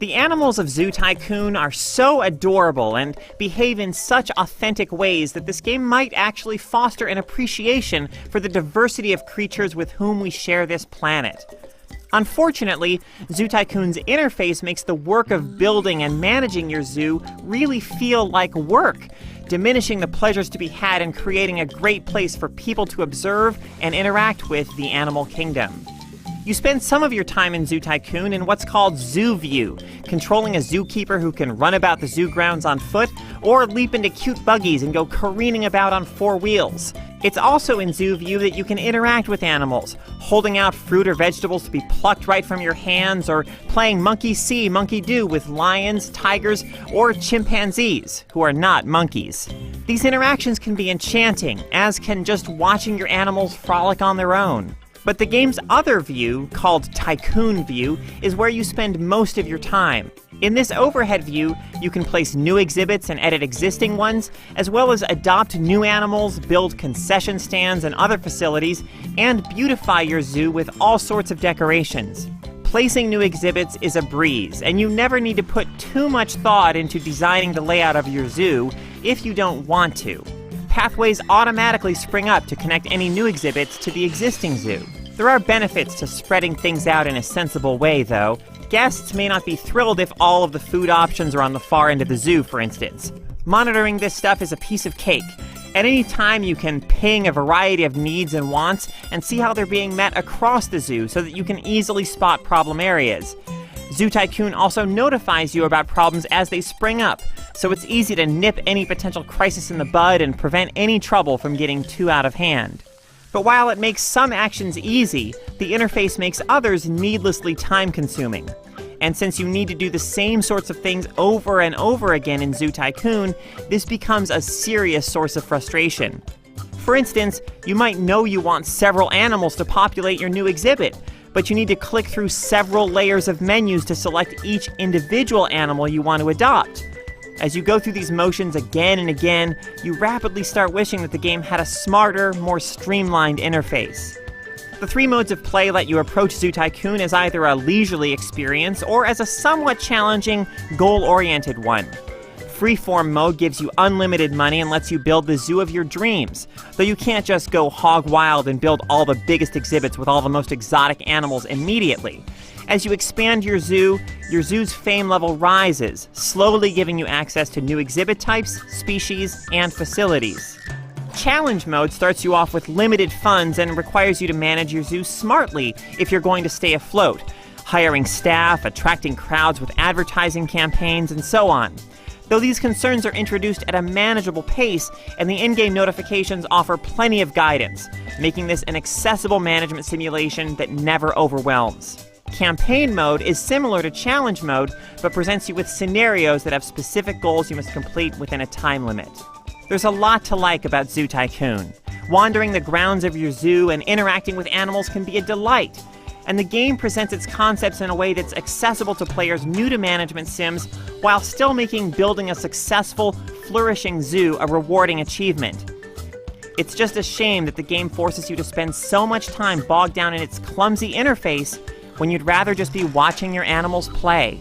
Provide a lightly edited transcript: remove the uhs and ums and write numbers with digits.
The animals of Zoo Tycoon are so adorable and behave in such authentic ways that this game might actually foster an appreciation for the diversity of creatures with whom we share this planet. Unfortunately, Zoo Tycoon's interface makes the work of building and managing your zoo really feel like work, diminishing the pleasures to be had in creating a great place for people to observe and interact with the animal kingdom. You spend some of your time in Zoo Tycoon in what's called Zoo View, controlling a zookeeper who can run about the zoo grounds on foot or leap into cute buggies and go careening about on four wheels. It's also in Zoo View that you can interact with animals, holding out fruit or vegetables to be plucked right from your hands, or playing monkey see, monkey do with lions, tigers, or chimpanzees, who are not monkeys. These interactions can be enchanting, as can just watching your animals frolic on their own. But the game's other view, called Tycoon View, is where you spend most of your time. In this overhead view, you can place new exhibits and edit existing ones, as well as adopt new animals, build concession stands and other facilities, and beautify your zoo with all sorts of decorations. Placing new exhibits is a breeze, and you never need to put too much thought into designing the layout of your zoo if you don't want to. Pathways automatically spring up to connect any new exhibits to the existing zoo. There are benefits to spreading things out in a sensible way, though. Guests may not be thrilled if all of the food options are on the far end of the zoo, for instance. Monitoring this stuff is a piece of cake. At any time, you can ping a variety of needs and wants and see how they're being met across the zoo so that you can easily spot problem areas. Zoo Tycoon also notifies you about problems as they spring up, so it's easy to nip any potential crisis in the bud and prevent any trouble from getting too out of hand. But while it makes some actions easy, the interface makes others needlessly time-consuming. And since you need to do the same sorts of things over and over again in Zoo Tycoon, this becomes a serious source of frustration. For instance, you might know you want several animals to populate your new exhibit, but you need to click through several layers of menus to select each individual animal you want to adopt. As you go through these motions again and again, you rapidly start wishing that the game had a smarter, more streamlined interface. The three modes of play let you approach Zoo Tycoon as either a leisurely experience or as a somewhat challenging, goal-oriented one. Freeform mode gives you unlimited money and lets you build the zoo of your dreams, though you can't just go hog wild and build all the biggest exhibits with all the most exotic animals immediately. As you expand your zoo's fame level rises, slowly giving you access to new exhibit types, species, and facilities. Challenge mode starts you off with limited funds and requires you to manage your zoo smartly if you're going to stay afloat, hiring staff, attracting crowds with advertising campaigns, and so on. Though these concerns are introduced at a manageable pace, and the in-game notifications offer plenty of guidance, making this an accessible management simulation that never overwhelms. Campaign mode is similar to challenge mode, but presents you with scenarios that have specific goals you must complete within a time limit. There's a lot to like about Zoo Tycoon. Wandering the grounds of your zoo and interacting with animals can be a delight, and the game presents its concepts in a way that's accessible to players new to management sims while still making building a successful, flourishing zoo a rewarding achievement. It's just a shame that the game forces you to spend so much time bogged down in its clumsy interface when you'd rather just be watching your animals play.